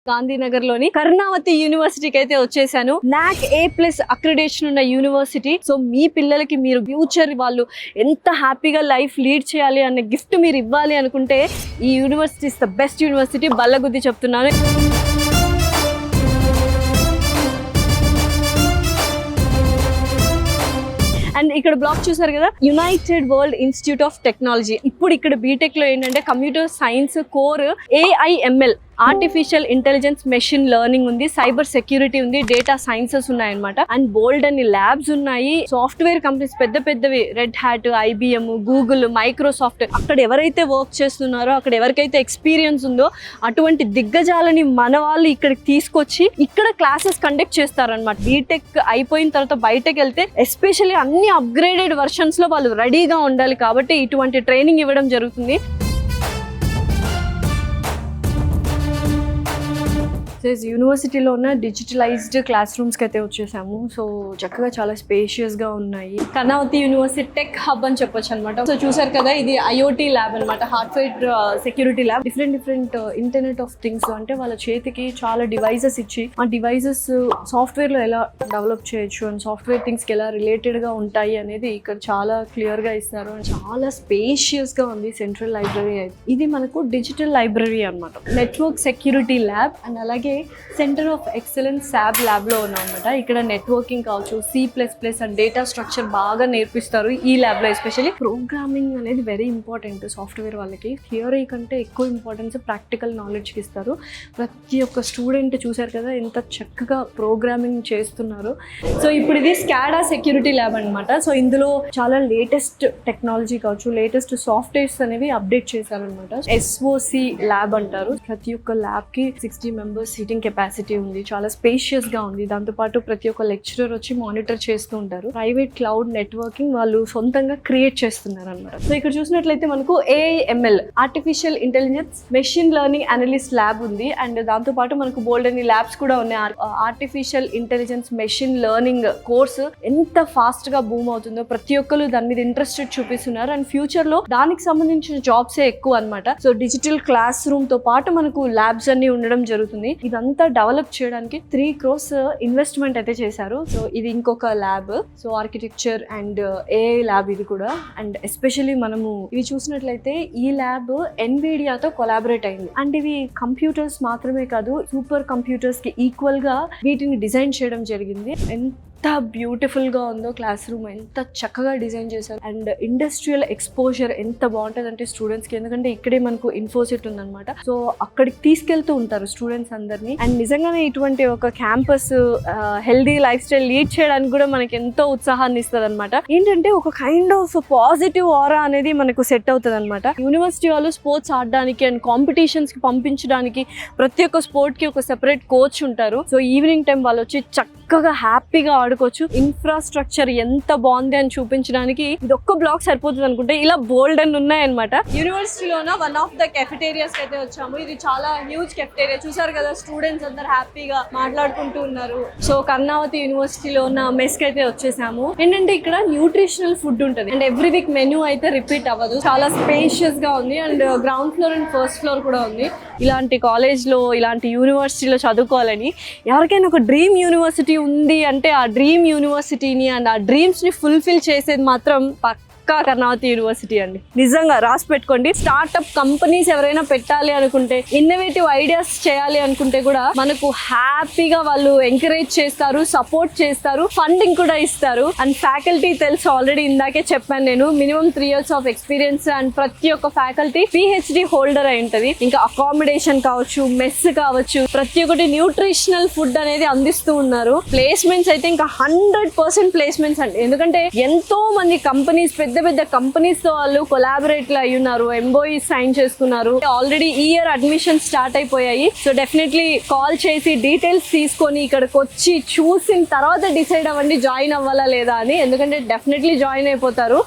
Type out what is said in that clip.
గాంధీనగర్ లోని కరుణావతి యూనివర్సిటీకి అయితే వచ్చేసాను. NAC A+ అక్రిడేషన్ ఉన్న యూనివర్సిటీ. సో మీ పిల్లలకి మీరు ఫ్యూచర్ వాళ్ళు ఎంత హ్యాపీగా లైఫ్ లీడ్ చేయాలి అనే గిఫ్ట్ మీరు ఇవ్వాలి అనుకుంటే ఈ university is the best university. బల్లగుద్ది చెప్తున్నాను. అండ్ ఇక్కడ బ్లాక్ చూసారు కదా, united world institute of technology. ఇప్పుడు ఇక్కడ బీటెక్ లో ఏంటంటే computer science core AIML artificial intelligence machine learning ఉంది, సైబర్ సెక్యూరిటీ ఉంది, డేటా సైన్సెస్ ఉన్నాయన్నమాట. అండ్ బోల్డ్ అన్ని ల్యాబ్స్ ఉన్నాయి. సాఫ్ట్వేర్ కంపెనీస్ పెద్ద పెద్దవి, red hat, IBM, Google, Microsoft, అక్కడ ఎవరైతే వర్క్ చేస్తున్నారో అక్కడ ఎవరికైతే ఎక్స్పీరియన్స్ ఉందో అటువంటి దిగ్గజాలని మన వాళ్ళు ఇక్కడికి తీసుకొచ్చి ఇక్కడ క్లాసెస్ కండక్ట్ చేస్తారనమాట. బీటెక్ అయిపోయిన తర్వాత బయటకు వెళ్తే ఎస్పెషల్లీ అన్ని అప్గ్రేడెడ్ వర్షన్స్ లో వాళ్ళు రెడీగా ఉండాలి కాబట్టి ఇటువంటి ట్రైనింగ్ ఇవ్వడం జరుగుతుంది. యూనివర్సిటీలో ఉన్న డిజిటలైజ్డ్ క్లాస్ రూమ్స్కి అయితే వచ్చేసాము. సో చక్కగా చాలా స్పేషియస్గా ఉన్నాయి. కరుణావతి యూనివర్సిటీ టెక్ హబ్ అని చెప్పొచ్చు అనమాట. సో చూసారు కదా, ఇది IoT ల్యాబ్ అనమాట, hardware security lab. Different internet of things, అంటే వాళ్ళ చేతికి చాలా డివైజెస్ ఇచ్చి ఆ డివైజెస్ సాఫ్ట్వేర్లో ఎలా డెవలప్ చేయొచ్చు అండ్ సాఫ్ట్వేర్ థింగ్స్కి ఎలా రిలేటెడ్గా ఉంటాయి అనేది ఇక్కడ చాలా క్లియర్గా ఇస్తారు. అండ్ చాలా స్పేషియస్గా ఉంది సెంట్రల్ లైబ్రరీ అయితే. ఇది మనకు డిజిటల్ లైబ్రరీ అనమాట. నెట్వర్క్ సెక్యూరిటీ ల్యాబ్ అండ్ అలాగే centre of excellence SAB lab లో ఉన్నాం అనమాట. ఇక్కడ నెట్వర్కింగ్ కావచ్చు, C++ అండ్ డేటా స్ట్రక్చర్ బాగా నేర్పిస్తారు ఈ ల్యాబ్ లో. ఎస్పెషల్లీ ప్రోగ్రామింగ్ అనేది వెరీ ఇంపార్టెంట్ సాఫ్ట్వేర్ వాళ్ళకి. థియరీ కంటే ఎక్కువ ఇంపార్టెన్స్ ప్రాక్టికల్ నాలెడ్జ్కి ఇస్తారు. ప్రతి ఒక్క స్టూడెంట్ చూసారు కదా ఎంత చక్కగా ప్రోగ్రామింగ్ చేస్తున్నారు. సో ఇప్పుడు ఇది SCADA సెక్యూరిటీ ల్యాబ్ అనమాట. సో ఇందులో చాలా లేటెస్ట్ టెక్నాలజీ కావచ్చు, లేటెస్ట్ సాఫ్ట్వేర్స్ అనేవి అప్డేట్ చేశారనమాట. SOC ల్యాబ్ అంటారు. ప్రతి ఒక్క ల్యాబ్ కి 60 మెంబర్స్ సీటింగ్ కెపాసిటీ ఉంది. చాలా స్పేషియస్ గా ఉంది. దాంతోపాటు ప్రతి ఒక్క లెక్చరర్ వచ్చి మానిటర్ చేస్తూ ఉంటారు. ప్రైవేట్ క్లౌడ్ నెట్వర్కింగ్ వాళ్ళు సొంతంగా క్రియేట్ చేస్తున్నారు అనమాట. సో ఇక్కడ చూసినట్లయితే మనకు AIML artificial intelligence machine learning analyst lab ఉంది. అండ్ దాంతోపాటు మనకు బోల్డ్ అని ల్యాబ్స్ కూడా ఉన్నాయి. Artificial intelligence machine learning course ఎంత ఫాస్ట్ గా బూమ్ అవుతుందో ప్రతి ఒక్కరు దాని మీద ఇంట్రెస్టెడ్ చూపిస్తున్నారు. అండ్ ఫ్యూచర్ లో దానికి సంబంధించిన జాబ్సే ఎక్కువ అనమాట. సో డిజిటల్ క్లాస్ రూమ్ తో పాటు మనకు ల్యాబ్స్ అన్ని ఉండడం జరుగుతుంది. ఇదంతా డెవలప్ చేయడానికి 3 crores ఇన్వెస్ట్మెంట్ అయితే చేశారు. సో ఇది ఇంకొక lab. So architecture and AI lab ఇది కూడా. అండ్ ఎస్పెషల్లీ మనము ఇవి చూసినట్లయితే ఈ ల్యాబ్ NVIDIA తో కొలాబరేట్ అయింది. అండ్ ఇవి కంప్యూటర్స్ మాత్రమే కాదు, సూపర్ కంప్యూటర్స్ కి ఈక్వల్ గా వీటిని డిజైన్ చేయడం జరిగింది. ఎంత బ్యూటిఫుల్ గా ఉందో క్లాస్ రూమ్, ఎంత చక్కగా డిజైన్ చేశారు. అండ్ ఇండస్ట్రియల్ ఎక్స్పోజర్ ఎంత బాగుంటుంది అంటే స్టూడెంట్స్ కి, ఎందుకంటే ఇక్కడే మనకు ఇన్ఫోసిట్ ఉందన్నమాట. సో అక్కడికి తీసుకెళ్తూ ఉంటారు స్టూడెంట్స్ అందరినీ. అండ్ నిజంగానే ఇటువంటి ఒక campus healthy life style lead చేయడానికి కూడా మనకి ఎంతో ఉత్సాహాన్ని ఇస్తుంది అనమాట. ఏంటంటే ఒక కైండ్ ఆఫ్ పాజిటివ్ ఆరా అనేది మనకు సెట్ అవుతుంది అనమాట. యూనివర్సిటీ వాళ్ళు స్పోర్ట్స్ ఆడడానికి అండ్ కాంపిటీషన్స్ కి పంపించడానికి ప్రతి ఒక్క స్పోర్ట్ కి ఒక సెపరేట్ కోచ్ ఉంటారు. సో ఈవినింగ్ టైం వాళ్ళు వచ్చి చక్కగా హ్యాపీగా ఆడుకోవచ్చు. ఇన్ఫ్రాస్ట్రక్చర్ ఎంత బాగుంది అని చూపించడానికి ఇది ఒక్క బ్లాక్ సరిపోతుంది అనుకుంటే ఇలా బోల్డ్ అని ఉన్నాయన్నమాట. యూనివర్సిటీలోన వన్ ఆఫ్ ద కెఫెటేరియాస్ అయితే వచ్చాము. ఇది చాలా హ్యూజ్ కెఫెటేరియా. చూసారు కదా, స్టూడెంట్స్ అందరు హ్యాపీగా మాట్లాడుకుంటూ ఉన్నారు. సో కరుణావతి యూనివర్సిటీలో ఉన్న మెస్ కి అయితే వచ్చేసాము. ఏంటంటే ఇక్కడ న్యూట్రిషనల్ ఫుడ్ ఉంటుంది అండ్ ఎవ్రీ వీక్ మెనూ అయితే రిపీట్ అవ్వదు. చాలా స్పేషియస్ గా ఉంది. And ground floor and first floor కూడా ఉంది. ఇలాంటి కాలేజ్ లో, ఇలాంటి యూనివర్సిటీలో చదువుకోవాలని ఎవరికైనా ఒక డ్రీమ్ యూనివర్సిటీ ఉంది అంటే ఆ డ్రీమ్ యూనివర్సిటీని అండ్ ఆ డ్రీమ్స్ ని ఫుల్ఫిల్ చేసేది మాత్రం కరుణావతి యూనివర్సిటీ అండి. నిజంగా రాసి పెట్టుకోండి. స్టార్ట్అప్ కంపెనీస్ ఎవరైనా పెట్టాలి అనుకుంటే, ఇన్నోవేటివ్ ఐడియాస్ చేయాలి అనుకుంటే కూడా మనకు హ్యాపీగా వాళ్ళు ఎంకరేజ్ చేస్తారు, సపోర్ట్ చేస్తారు, ఫండింగ్ కూడా ఇస్తారు. అండ్ ఫ్యాకల్టీ తెలుసు, ఆల్రెడీ ఇందాకే చెప్పాను నేను, minimum 3 years of experience. And ప్రతి ఒక్క ఫ్యాకల్టీ PhD హోల్డర్ అయి ఉంటది. ఇంకా అకామిడేషన్ కావచ్చు, మెస్ కావచ్చు, ప్రతి ఒక్కటి న్యూట్రిషనల్ ఫుడ్ అనేది అందిస్తూ ఉన్నారు. ప్లేస్మెంట్స్ అయితే ఇంకా 100% ప్లేస్మెంట్స్ అండి. ఎందుకంటే ఎంతో మంది కంపెనీస్, పెద్ద కంపెనీస్ తో వాళ్ళు కొలాబరేట్ అయి ఉన్నారు. MOE సైన్ చేసుకున్నారు. ఆల్రెడీ ఈ ఇయర్ అడ్మిషన్ స్టార్ట్ అయిపోయాయి. సో డెఫినెట్లీ కాల్ చేసి డీటెయిల్స్ తీసుకొని ఇక్కడికి వచ్చి చూసిన తర్వాత డిసైడ్ అవ్వండి జాయిన్ అవ్వాలా లేదా అని. ఎందుకంటే డెఫినెట్లీ జాయిన్ అయిపోతారు.